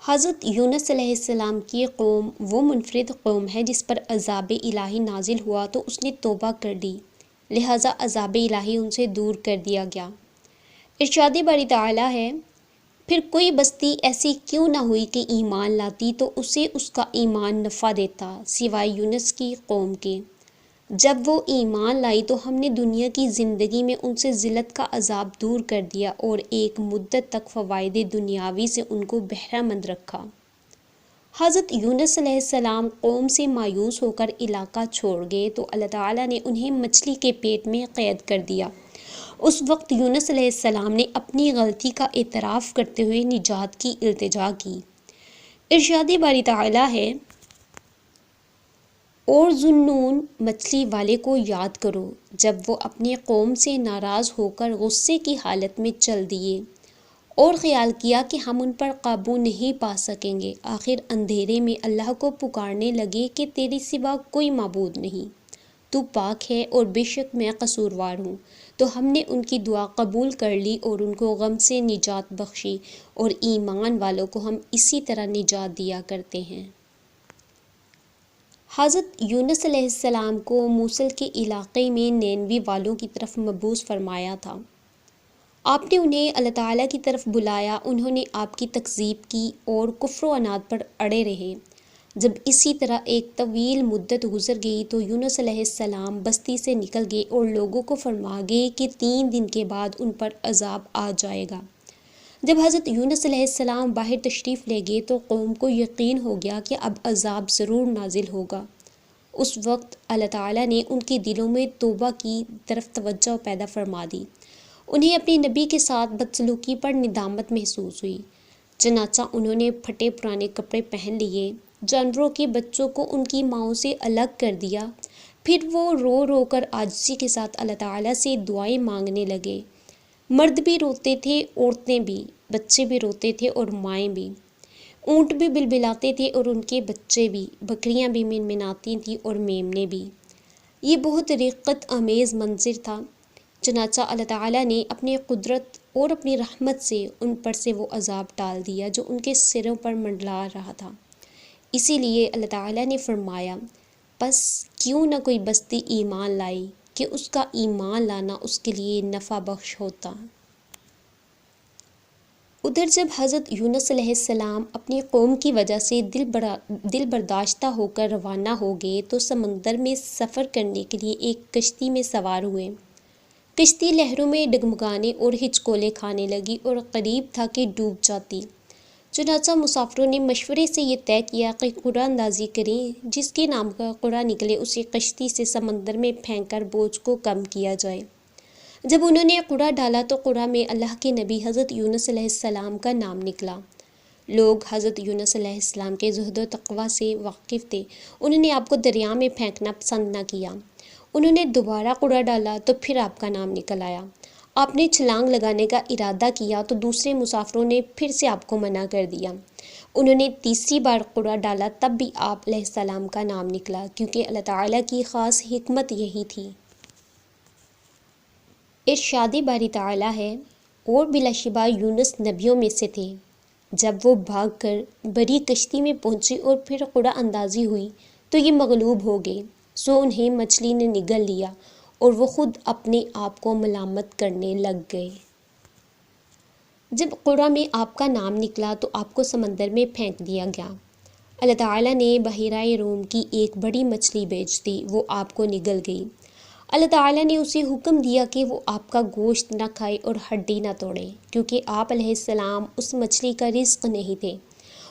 حضرت یونس علیہ السلام کی قوم وہ منفرد قوم ہے جس پر عذاب الہی نازل ہوا تو اس نے توبہ کر لی، لہٰذا عذاب الہی ان سے دور کر دیا گیا۔ ارشاد باری تعالیٰ ہے، پھر کوئی بستی ایسی کیوں نہ ہوئی کہ ایمان لاتی تو اسے اس کا ایمان نفع دیتا سوائے یونس کی قوم کے۔ جب وہ ایمان لائی تو ہم نے دنیا کی زندگی میں ان سے ذلت کا عذاب دور کر دیا اور ایک مدت تک فوائد دنیاوی سے ان کو بہرہ مند رکھا۔ حضرت یونس علیہ السلام قوم سے مایوس ہو کر علاقہ چھوڑ گئے تو اللہ تعالیٰ نے انہیں مچھلی کے پیٹ میں قید کر دیا۔ اس وقت یونس علیہ السلام نے اپنی غلطی کا اعتراف کرتے ہوئے نجات کی التجا کی۔ ارشاد باری تعالیٰ ہے، اور ذُالنون مچھلی والے کو یاد کرو جب وہ اپنی قوم سے ناراض ہو کر غصے کی حالت میں چل دیے اور خیال کیا کہ ہم ان پر قابو نہیں پا سکیں گے، آخر اندھیرے میں اللہ کو پکارنے لگے کہ تیرے سوا کوئی معبود نہیں، تو پاک ہے اور بے شک میں قصوروار ہوں۔ تو ہم نے ان کی دعا قبول کر لی اور ان کو غم سے نجات بخشی، اور ایمان والوں کو ہم اسی طرح نجات دیا کرتے ہیں۔ حضرت یونس علیہ السلام کو موصل کے علاقے میں نینوی والوں کی طرف مبعوث فرمایا تھا۔ آپ نے انہیں اللہ تعالیٰ کی طرف بلایا، انہوں نے آپ کی تکذیب کی اور کفر و عناد پر اڑے رہے۔ جب اسی طرح ایک طویل مدت گزر گئی تو یونس علیہ السلام بستی سے نکل گئے اور لوگوں کو فرما گئے کہ 3 دن کے بعد ان پر عذاب آ جائے گا۔ جب حضرت یونس علیہ السلام باہر تشریف لے گئے تو قوم کو یقین ہو گیا کہ اب عذاب ضرور نازل ہوگا۔ اس وقت اللہ تعالیٰ نے ان کے دلوں میں توبہ کی طرف توجہ پیدا فرما دی۔ انہیں اپنے نبی کے ساتھ بدسلوکی پر ندامت محسوس ہوئی، چنانچہ انہوں نے پھٹے پرانے کپڑے پہن لیے، جانوروں کے بچوں کو ان کی ماؤں سے الگ کر دیا، پھر وہ رو رو کر عاجزی کے ساتھ اللہ تعالیٰ سے دعائیں مانگنے لگے۔ مرد بھی روتے تھے، عورتیں بھی، بچے بھی روتے تھے اور مائیں بھی، اونٹ بھی بلبلاتے تھے اور ان کے بچے بھی، بکریاں بھی منمناتی تھیں اور میمنے بھی۔ یہ بہت رقت آمیز منظر تھا، چنانچہ اللہ تعالیٰ نے اپنی قدرت اور اپنی رحمت سے ان پر سے وہ عذاب ٹال دیا جو ان کے سروں پر منڈلا رہا تھا۔ اسی لیے اللہ تعالیٰ نے فرمایا، پس کیوں نہ کوئی بستی ایمان لائی کہ اس کا ایمان لانا اس کے لیے نفع بخش ہوتا۔ ادھر جب حضرت یونس علیہ السلام اپنی قوم کی وجہ سے دل برداشتہ ہو کر روانہ ہو گئے تو سمندر میں سفر کرنے کے لیے ایک کشتی میں سوار ہوئے۔ کشتی لہروں میں ڈگمگانے اور ہچکولے کھانے لگی اور قریب تھا کہ ڈوب جاتی۔ چنانچہ مسافروں نے مشورے سے یہ طے کیا کہ قرعہ اندازی کریں، جس کے نام کا قرعہ نکلے اسے کشتی سے سمندر میں پھینک کر بوجھ کو کم کیا جائے۔ جب انہوں نے قرعہ ڈالا تو قرعہ میں اللہ کے نبی حضرت یونس علیہ السلام کا نام نکلا۔ لوگ حضرت یونس علیہ السلام کے زہد و تقویٰ سے واقف تھے، انہوں نے آپ کو دریا میں پھینکنا پسند نہ کیا۔ انہوں نے دوبارہ قرعہ ڈالا تو پھر آپ کا نام نکل آیا۔ آپ نے چھلانگ لگانے کا ارادہ کیا تو دوسرے مسافروں نے پھر سے آپ کو منع کر دیا۔ انہوں نے تیسری بار قرعہ ڈالا تب بھی آپ علیہ السلام کا نام نکلا، کیونکہ اللہ تعالیٰ کی خاص حکمت یہی تھی۔ ارشاد باری تعالیٰ ہے، اور بلا شبہ یونس نبیوں میں سے تھے۔ جب وہ بھاگ کر بڑی کشتی میں پہنچے اور پھر قرعہ اندازی ہوئی تو یہ مغلوب ہو گئے، سو انہیں مچھلی نے نگل لیا اور وہ خود اپنے آپ کو ملامت کرنے لگ گئے۔ جب قرعہ میں آپ کا نام نکلا تو آپ کو سمندر میں پھینک دیا گیا۔ اللہ تعالیٰ نے بحیرہ روم کی ایک بڑی مچھلی بھیج دی، وہ آپ کو نگل گئی۔ اللہ تعالیٰ نے اسے حکم دیا کہ وہ آپ کا گوشت نہ کھائے اور ہڈی نہ توڑے، کیونکہ آپ علیہ السلام اس مچھلی کا رزق نہیں تھے۔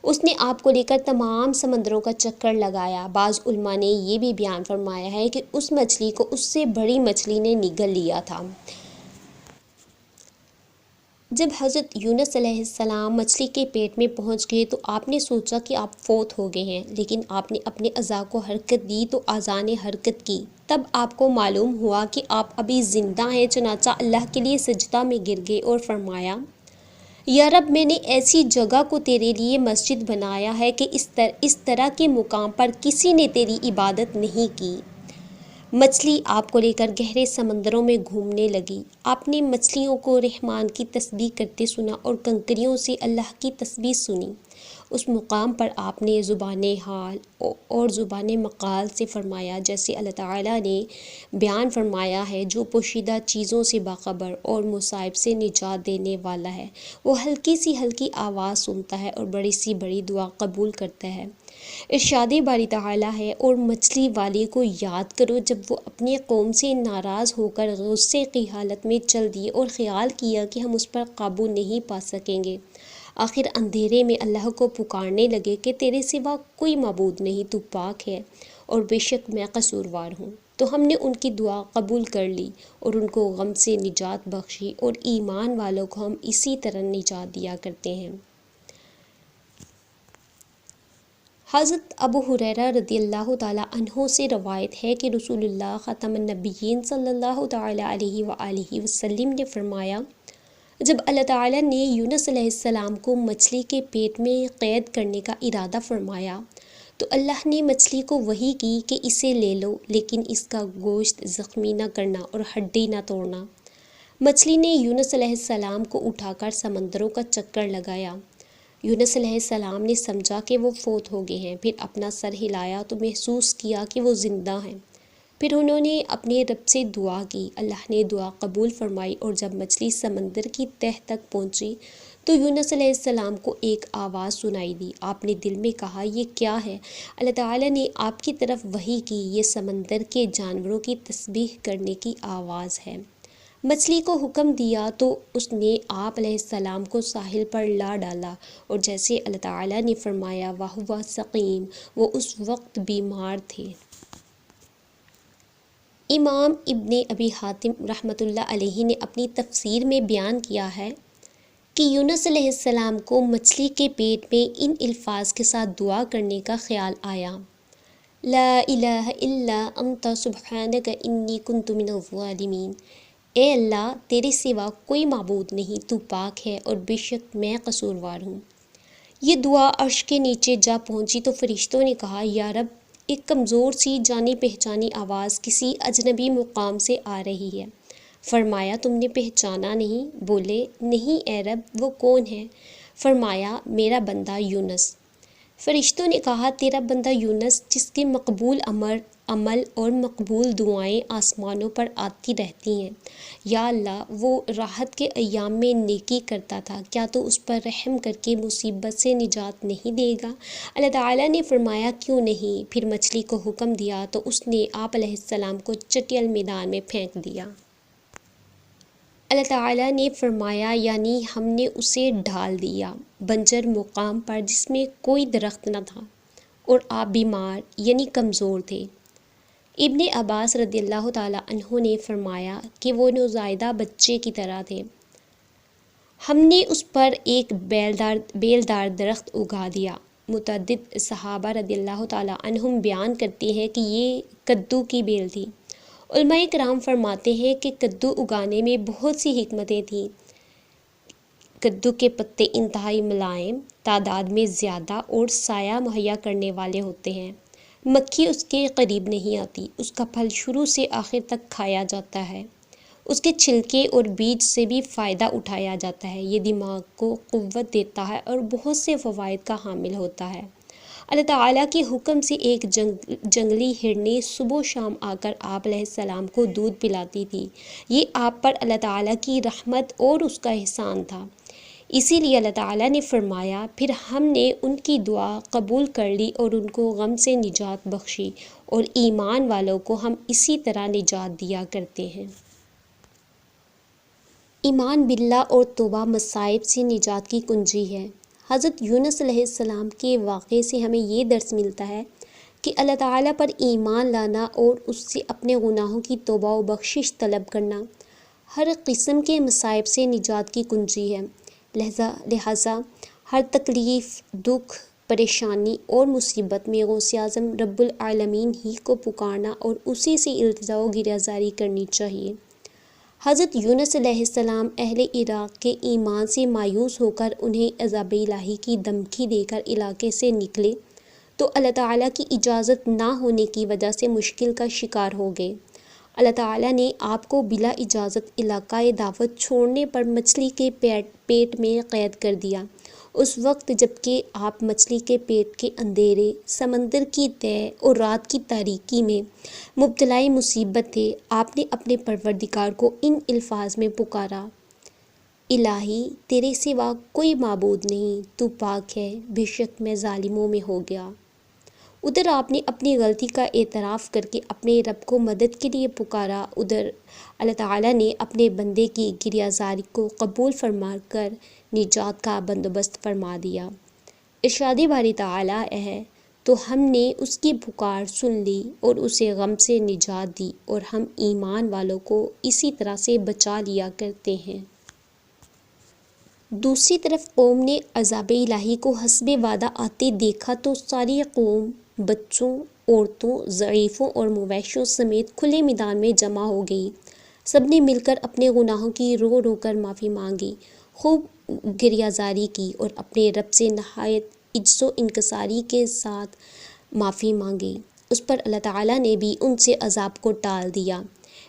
اس نے آپ کو لے کر تمام سمندروں کا چکر لگایا۔ بعض علماء نے یہ بھی بیان فرمایا ہے کہ اس مچھلی کو اس سے بڑی مچھلی نے نگل لیا تھا۔ جب حضرت یونس علیہ السلام مچھلی کے پیٹ میں پہنچ گئے تو آپ نے سوچا کہ آپ فوت ہو گئے ہیں، لیکن آپ نے اپنے اعضاء کو حرکت دی تو اعضاء نے حرکت کی۔ تب آپ کو معلوم ہوا کہ آپ ابھی زندہ ہیں، چنانچہ اللہ کے لیے سجدہ میں گر گئے اور فرمایا، یا رب، میں نے ایسی جگہ کو تیرے لیے مسجد بنایا ہے کہ اس طرح کے مقام پر کسی نے تیری عبادت نہیں کی، مچھلی آپ کو لے کر گہرے سمندروں میں گھومنے لگی۔ آپ نے مچھلیوں کو رحمان کی تسبیح کرتے سنا اور کنکریوں سے اللہ کی تسبیح سنی۔ اس مقام پر آپ نے زبان حال اور زبان مقال سے فرمایا، جیسے اللہ تعالیٰ نے بیان فرمایا ہے، جو پوشیدہ چیزوں سے باخبر اور مصائب سے نجات دینے والا ہے، وہ ہلکی سی ہلکی آواز سنتا ہے اور بڑی سی بڑی دعا قبول کرتا ہے۔ ارشاد باری تعالیٰ ہے، اور مچھلی والے کو یاد کرو جب وہ اپنی قوم سے ناراض ہو کر غصے کی حالت میں چل دیے اور خیال کیا کہ ہم اس پر قابو نہیں پا سکیں گے۔ آخر اندھیرے میں اللہ کو پکارنے لگے کہ تیرے سوا کوئی معبود نہیں، تو پاک ہے اور بے شک میں قصوروار ہوں۔ تو ہم نے ان کی دعا قبول کر لی اور ان کو غم سے نجات بخشی، اور ایمان والوں کو ہم اسی طرح نجات دیا کرتے ہیں۔ حضرت ابو ہریرہ رضی اللہ تعالیٰ عنہ سے روایت ہے کہ رسول اللہ خاتم النبیین صلی اللہ تعالیٰ علیہ وآلہ وسلم نے فرمایا، جب اللہ تعالیٰ نے یونس علیہ السلام کو مچھلی کے پیٹ میں قید کرنے کا ارادہ فرمایا تو اللہ نے مچھلی کو وحی کی کہ اسے لے لو، لیکن اس کا گوشت زخمی نہ کرنا اور ہڈی نہ توڑنا۔ مچھلی نے یونس علیہ السلام کو اٹھا کر سمندروں کا چکر لگایا۔ یونس علیہ السلام نے سمجھا کہ وہ فوت ہو گئے ہیں، پھر اپنا سر ہلایا تو محسوس کیا کہ وہ زندہ ہیں۔ پھر انہوں نے اپنے رب سے دعا کی، اللہ نے دعا قبول فرمائی، اور جب مچھلی سمندر کی تہ تک پہنچی تو یونس علیہ السلام کو ایک آواز سنائی دی۔ آپ نے دل میں کہا، یہ کیا ہے؟ اللہ تعالیٰ نے آپ کی طرف وحی کی، یہ سمندر کے جانوروں کی تسبیح کرنے کی آواز ہے۔ مچھلی کو حکم دیا تو اس نے آپ علیہ السلام کو ساحل پر لا ڈالا، اور جیسے اللہ تعالیٰ نے فرمایا، وَهُوَ سَقِيمٌ، وہ اس وقت بیمار تھے۔ امام ابن ابی حاتم رحمۃ اللہ علیہ نے اپنی تفسیر میں بیان کیا ہے کہ یونس علیہ السلام کو مچھلی کے پیٹ میں ان الفاظ کے ساتھ دعا کرنے کا خیال آیا، لا الہ الا انت سبحانک انی کنت من الظالمین، اے اللہ تیرے سوا کوئی معبود نہیں، تو پاک ہے اور بے شک میں قصوروار ہوں۔ یہ دعا عرش کے نیچے جا پہنچی تو فرشتوں نے کہا، یا رب، ایک کمزور سی جانی پہچانی آواز کسی اجنبی مقام سے آ رہی ہے۔ فرمایا، تم نے پہچانا نہیں؟ بولے، نہیں اے رب، وہ کون ہے؟ فرمایا، میرا بندہ یونس۔ فرشتوں نے کہا، تیرا بندہ یونس جس کے مقبول عمل اور مقبول دعائیں آسمانوں پر آتی رہتی ہیں، یا اللہ وہ راحت کے ایام میں نیکی کرتا تھا، کیا تو اس پر رحم کر کے مصیبت سے نجات نہیں دے گا؟ اللہ تعالیٰ نے فرمایا، کیوں نہیں؟ پھر مچھلی کو حکم دیا تو اس نے آپ علیہ السلام کو چٹیل میدان میں پھینک دیا۔ اللہ تعالیٰ نے فرمایا، یعنی ہم نے اسے ڈھال دیا بنجر مقام پر جس میں کوئی درخت نہ تھا، اور آپ بیمار یعنی کمزور تھے۔ ابن عباس رضی اللہ تعالیٰ عنہ نے فرمایا کہ وہ نوزائیدہ بچے کی طرح تھے۔ ہم نے اس پر ایک بیلدار درخت اگا دیا۔ متعدد صحابہ رضی اللہ تعالیٰ عنہم بیان کرتے ہیں کہ یہ کدو کی بیل تھی۔ علماء کرام فرماتے ہیں کہ کدو اگانے میں بہت سی حکمتیں تھیں۔ کدو کے پتے انتہائی ملائم، تعداد میں زیادہ اور سایہ مہیا کرنے والے ہوتے ہیں۔ مکھی اس کے قریب نہیں آتی۔ اس کا پھل شروع سے آخر تک کھایا جاتا ہے۔ اس کے چھلکے اور بیج سے بھی فائدہ اٹھایا جاتا ہے۔ یہ دماغ کو قوت دیتا ہے اور بہت سے فوائد کا حامل ہوتا ہے۔ اللہ تعالیٰ کے حکم سے ایک جنگلی ہرنی صبح و شام آ کر آپ علیہ السلام کو دودھ پلاتی تھی۔ یہ آپ پر اللہ تعالیٰ کی رحمت اور اس کا احسان تھا۔ اسی لیے اللہ تعالیٰ نے فرمایا، پھر ہم نے ان کی دعا قبول کر لی اور ان کو غم سے نجات بخشی، اور ایمان والوں کو ہم اسی طرح نجات دیا کرتے ہیں۔ ایمان باللہ اور توبہ مصائب سے نجات کی کنجی ہے۔ حضرت یونس علیہ السلام کے واقعے سے ہمیں یہ درس ملتا ہے کہ اللہ تعالیٰ پر ایمان لانا اور اس سے اپنے گناہوں کی توبہ و بخشش طلب کرنا ہر قسم کے مصائب سے نجات کی کنجی ہے۔ لہٰذا ہر تکلیف، دکھ، پریشانی اور مصیبت میں غوث اعظم رب العالمین ہی کو پکارنا اور اسی سے التجا و گریزاری کرنی چاہیے۔ حضرت یونس علیہ السلام اہل عراق کے ایمان سے مایوس ہو کر انہیں عذاب الہی کی دھمکی دے کر علاقے سے نکلے تو اللہ تعالیٰ کی اجازت نہ ہونے کی وجہ سے مشکل کا شکار ہو گئے۔ اللہ تعالیٰ نے آپ کو بلا اجازت علاقۂ دعوت چھوڑنے پر مچھلی کے پیٹ میں قید کر دیا۔ اس وقت جب کہ آپ مچھلی کے پیٹ کے اندھیرے، سمندر کی تہہ اور رات کی تاریکی میں مبتلا مصیبت تھے، آپ نے اپنے پروردگار کو ان الفاظ میں پکارا: الہی، تیرے سوا کوئی معبود نہیں، تو پاک ہے، بے شک میں ظالموں میں ہو گیا۔ ادھر آپ نے اپنی غلطی کا اعتراف کر کے اپنے رب کو مدد کے لیے پکارا، ادھر اللہ تعالیٰ نے اپنے بندے کی گریہ زاری کو قبول فرما کر نجات کا بندوبست فرما دیا۔ ارشاد باری تعالیٰ ہے تو ہم نے اس کی پکار سن لی اور اسے غم سے نجات دی، اور ہم ایمان والوں کو اسی طرح سے بچا لیا کرتے ہیں۔ دوسری طرف قوم نے عذاب الہی کو حسب وعدہ آتے دیکھا تو ساری قوم بچوں، عورتوں، ضعیفوں اور مویشیوں سمیت کھلے میدان میں جمع ہو گئی۔ سب نے مل کر اپنے گناہوں کی رو رو کر معافی مانگی، خوب گریہ زاری کی اور اپنے رب سے نہایت عجز و انکساری کے ساتھ معافی مانگی۔ اس پر اللہ تعالیٰ نے بھی ان سے عذاب کو ٹال دیا۔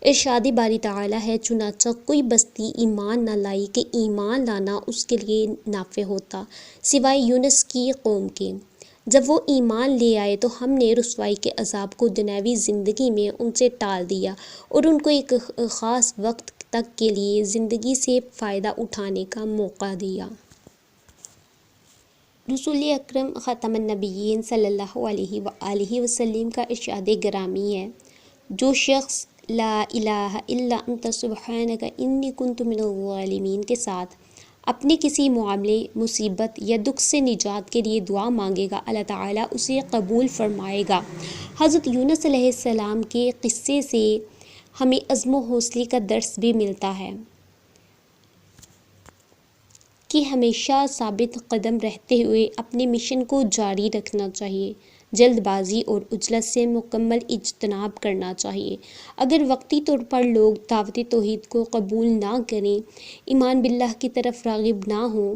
ارشاد باری تعالیٰ ہے چنانچہ کوئی بستی ایمان نہ لائی کہ ایمان لانا اس کے لیے نافع ہوتا، سوائے یونس کی قوم کے۔ جب وہ ایمان لے آئے تو ہم نے رسوائی کے عذاب کو دنیاوی زندگی میں ان سے ٹال دیا اور ان کو ایک خاص وقت تک کے لیے زندگی سے فائدہ اٹھانے کا موقع دیا۔ رسول اکرم خاتم النبیین صلی اللہ علیہ وآلہ وسلم کا ارشاد گرامی ہے: جو شخص لا الہ الا انت سبحانک انی کنت من الظالمین کے ساتھ اپنے کسی معاملے، مصیبت یا دکھ سے نجات کے لیے دعا مانگے گا، اللہ تعالیٰ اسے قبول فرمائے گا۔ حضرت یونس علیہ السلام کے قصے سے ہمیں عزم و حوصلے کا درس بھی ملتا ہے کہ ہمیشہ ثابت قدم رہتے ہوئے اپنے مشن کو جاری رکھنا چاہیے۔ جلد بازی اور عجلت سے مکمل اجتناب کرنا چاہیے۔ اگر وقتی طور پر لوگ دعوت توحید کو قبول نہ کریں، ایمان باللہ کی طرف راغب نہ ہوں،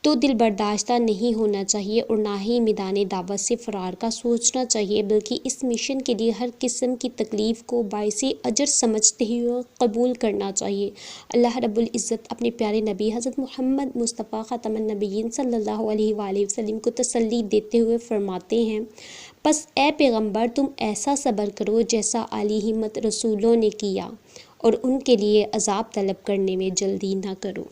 تو دل برداشتہ نہیں ہونا چاہیے اور نہ ہی میدان دعوت سے فرار کا سوچنا چاہیے، بلکہ اس مشن کے لیے ہر قسم کی تکلیف کو باعث اجر سمجھتے ہوئے قبول کرنا چاہیے۔ اللہ رب العزت اپنے پیارے نبی حضرت محمد مصطفیٰ خاتم النبیین صلی اللہ علیہ وآلہ وسلم کو تسلی دیتے ہوئے فرماتے ہیں: پس اے پیغمبر، تم ایسا صبر کرو جیسا اعلی ہمت رسولوں نے کیا، اور ان کے لیے عذاب طلب کرنے میں جلدی نہ کرو۔